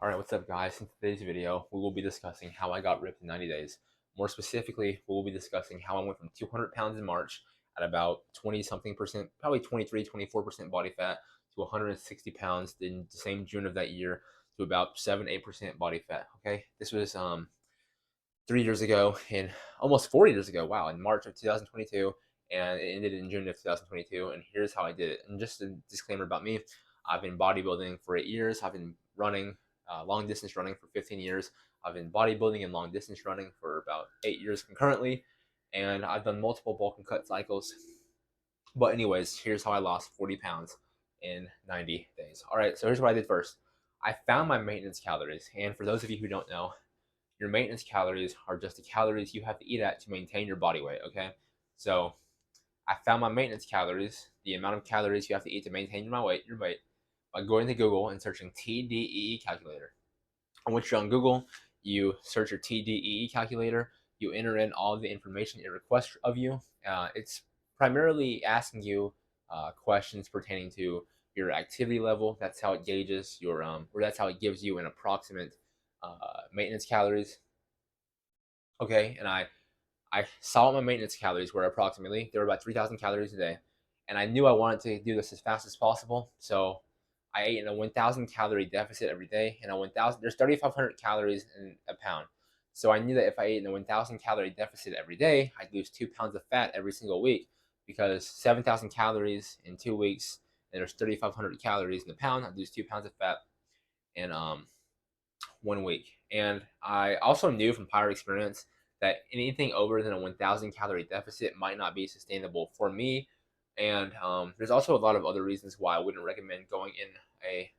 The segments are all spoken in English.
Alright, what's up guys? In today's video, we will be discussing how I got ripped in 90 days. More specifically, we will be discussing how I went from 200 pounds in March at about 20 something percent, probably 23, 24% body fat to 160 pounds in the same June of that year to about 7, 8% body fat. Okay, this was 3 years ago and almost 4 years ago. Wow, in March of 2022, and it ended in June of 2022. And here's how I did it. And just a disclaimer about me: I've been bodybuilding for 8 years. I've been running long distance running for 15 years. I've been bodybuilding and long distance running for about 8 years concurrently, and I've done multiple bulk and cut cycles. But anyways, here's how I lost 40 pounds in 90 days. All right, so here's what I did first. I found my maintenance calories, and for those of you who don't know, your maintenance calories are just the calories you have to eat at to maintain your body weight. Okay, so I found my maintenance calories, the amount of calories you have to eat to maintain your weight, by going to Google and searching TDEE calculator. And once you're on Google, you search your TDEE calculator. You enter in all the information it requests of you. It's primarily asking you questions pertaining to your activity level. That's how it gauges your, or that's how it gives you an approximate maintenance calories. Okay, and I saw what my maintenance calories were approximately. They were about 3,000 calories a day, and I knew I wanted to do this as fast as possible. So I ate in a 1,000 calorie deficit every day, and a 1,000 there's 3,500 calories in a pound. So I knew that if I ate in a 1,000 calorie deficit every day, I'd lose 2 pounds of fat every single week, because 7,000 calories in 2 weeks, and there's 3,500 calories in the pound. I'd lose 2 pounds of fat in 1 week. And I also knew from prior experience that anything over than a 1,000 calorie deficit might not be sustainable for me. And there's also a lot of other reasons why I wouldn't recommend going in a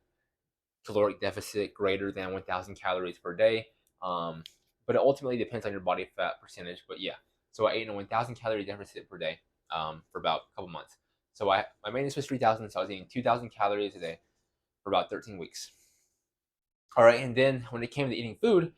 caloric deficit greater than 1,000 calories per day. But it ultimately depends on your body fat percentage. But yeah, so I ate in a 1,000 calorie deficit per day for about a couple months. So my maintenance was 3,000, so I was eating 2,000 calories a day for about 13 weeks. All right, and then when it came to eating food,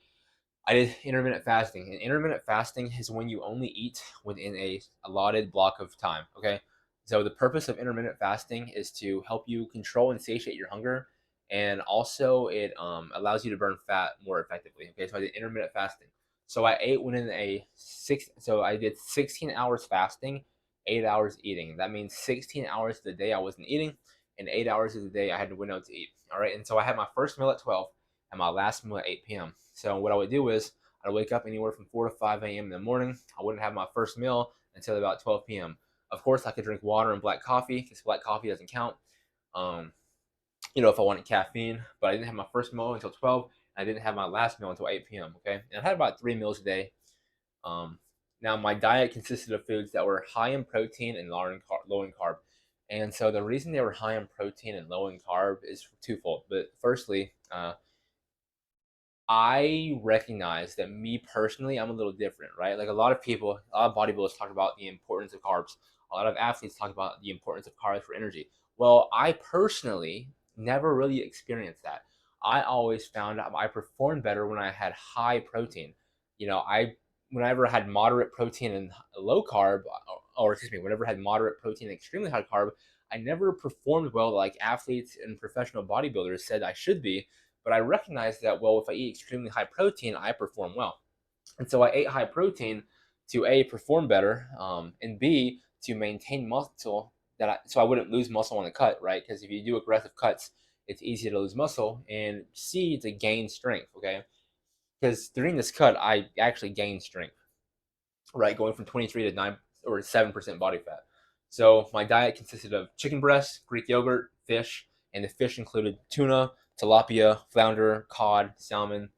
I did intermittent fasting. And intermittent fasting is when you only eat within a allotted block of time. Okay. So the purpose of intermittent fasting is to help you control and satiate your hunger. And also it allows you to burn fat more effectively. Okay. So I did intermittent fasting. So I ate within so I did 16 hours fasting, 8 hours eating. That means 16 hours of the day I wasn't eating, and 8 hours of the day I had to window to eat. All right. And so I had my first meal at 12 and my last meal at 8 p.m. So what I would do is I'd wake up anywhere from 4 to 5 a.m. in the morning. I wouldn't have my first meal until about 12 p.m. Of course, I could drink water and black coffee because black coffee doesn't count, um, if I wanted caffeine. But I didn't have my first meal until 12. And I didn't have my last meal until 8 p.m. Okay, and I had about 3 meals a day. Um, Now, my diet consisted of foods that were high in protein and low in carb. And so the reason they were high in protein and low in carb is twofold. But firstly, I recognize that me personally, I'm a little different, right? Like a lot of people, a lot of bodybuilders talk about the importance of carbs. A lot of athletes talk about the importance of carbs for energy. Well, I personally never really experienced that. I always found I performed better when I had high protein. I whenever I had moderate protein and low carb, or excuse me, whenever I had moderate protein and extremely high carb, I never performed well like athletes and professional bodybuilders said I should be, but I recognize that, well, if I eat extremely high protein, I perform well. And so I ate high protein to A, perform better, and B, to maintain muscle so I wouldn't lose muscle on the cut, right? Because if you do aggressive cuts, it's easy to lose muscle, and C, to gain strength, okay? Because during this cut, I actually gained strength, right? Going from 23 to 9 or 7% body fat. So my diet consisted of chicken breast, Greek yogurt, fish, and the fish included tuna, tilapia, flounder, cod, salmon,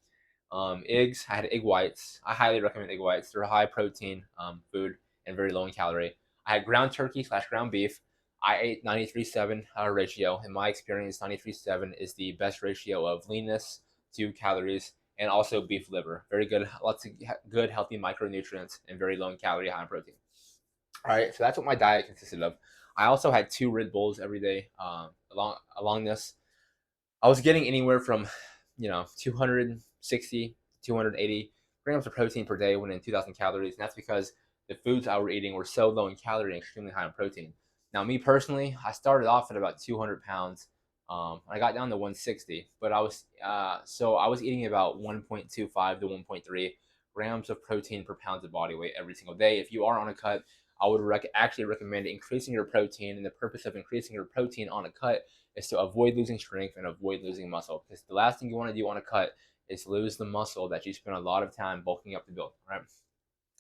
eggs. I had egg whites. I highly recommend egg whites. They're a high protein food and very low in calorie. I had ground turkey / ground beef. I ate 93:7 ratio. In my experience, 93:7 is the best ratio of leanness to calories, and also beef liver. Very good, lots of good, healthy micronutrients, and very low in calorie, high in protein. All right, so that's what my diet consisted of. I also had 2 Red Bulls every day along this. I was getting anywhere from 260 280 grams of protein per day when in 2,000 calories, and that's because the foods I were eating were so low in calorie and extremely high in protein. Now, me personally, I started off at about 200 pounds I got down to 160, but I was eating about 1.25 to 1.3 grams of protein per pound of body weight every single day. If you are on a cut, I would actually recommend increasing your protein. And the purpose of increasing your protein on a cut is to avoid losing strength and avoid losing muscle. Because the last thing you want to do on a cut is lose the muscle that you spend a lot of time bulking up to build. Right.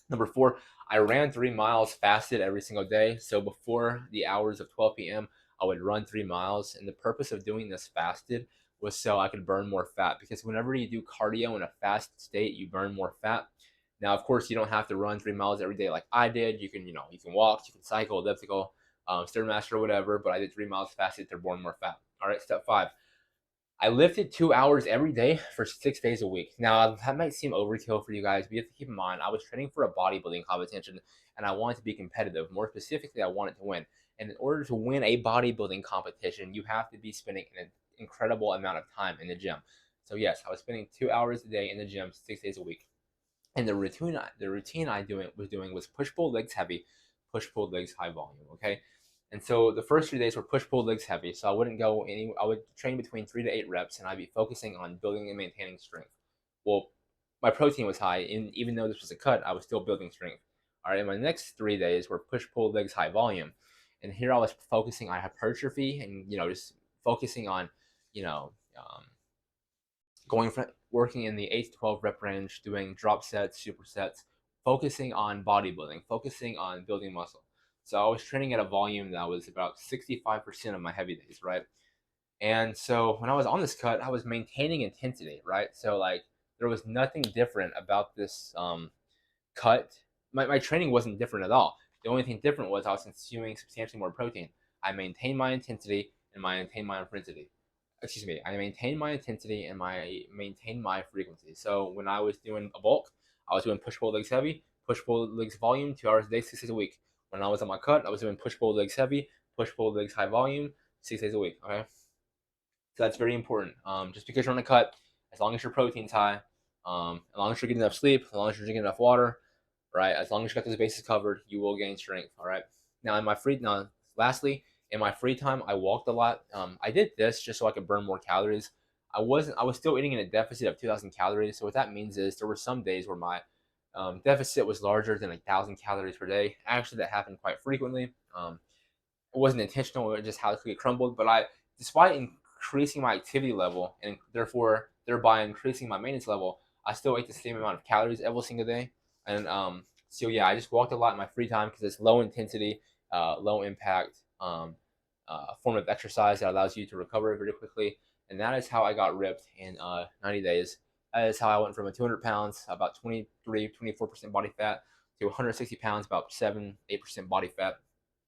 Number four, I ran 3 miles fasted every single day. So before the hours of 12 p.m., I would run 3 miles. And the purpose of doing this fasted was so I could burn more fat. Because whenever you do cardio in a fast state, you burn more fat. Now, of course, you don't have to run 3 miles every day like I did. You can walk, you can cycle, elliptical, stairmaster, whatever. But I did 3 miles fasted to burn more fat. All right, step five. I lifted 2 hours every day for 6 days a week. Now, that might seem overkill for you guys, but you have to keep in mind, I was training for a bodybuilding competition and I wanted to be competitive. More specifically, I wanted to win. And in order to win a bodybuilding competition, you have to be spending an incredible amount of time in the gym. So, yes, I was spending 2 hours a day in the gym 6 days a week. And the routine was doing was push pull legs heavy, push pull legs high volume. Okay, and so the first 3 days were push pull legs heavy. So I would train between 3 to 8 reps, and I'd be focusing on building and maintaining strength. Well, my protein was high, and even though this was a cut, I was still building strength. All right, and my next 3 days were push pull legs high volume, and here I was focusing on hypertrophy and just focusing on you know um, going from working in the 8 to 12 rep range, doing drop sets, supersets, focusing on bodybuilding, focusing on building muscle. So I was training at a volume that was about 65% of my heavy days, right? And so when I was on this cut, I was maintaining intensity, right? So like there was nothing different about this cut. My training wasn't different at all. The only thing different was I was consuming substantially more protein. I maintained my intensity and I maintained my frequency. Excuse me. I maintained my intensity and maintained my frequency. So when I was doing a bulk, I was doing push pull legs heavy, push pull legs volume, 2 hours a day, 6 days a week. When I was on my cut, I was doing push pull legs heavy, push pull legs high volume, 6 days a week. Okay, so that's very important. Just because you're on a cut, as long as your protein's high, as long as you're getting enough sleep, as long as you're drinking enough water, right? As long as you got those bases covered, you will gain strength. All right. Lastly, in my free time, I walked a lot. I did this just so I could burn more calories. I was still eating in a deficit of 2,000 calories. So what that means is there were some days where my deficit was larger than 1,000 calories per day. Actually, that happened quite frequently. It wasn't intentional; it was just how it crumbled. But despite increasing my activity level and thereby increasing my maintenance level, I still ate the same amount of calories every single day. And so yeah, I just walked a lot in my free time because it's low intensity, low impact form of exercise that allows you to recover very quickly. And that is how I got ripped in 90 days. That is how I went from a 200 pounds, about 23, 24% body fat, to 160 pounds, about 7, 8% body fat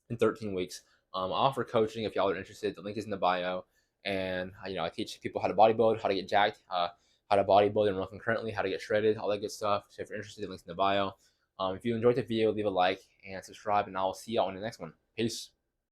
in 13 weeks. I offer coaching if y'all are interested. The link is in the bio. And I teach people how to bodybuild, how to get jacked, how to bodybuild and run concurrently, how to get shredded, all that good stuff. So if you're interested, the link's in the bio. If you enjoyed the video, leave a like and subscribe, and I'll see y'all in the next one. Peace.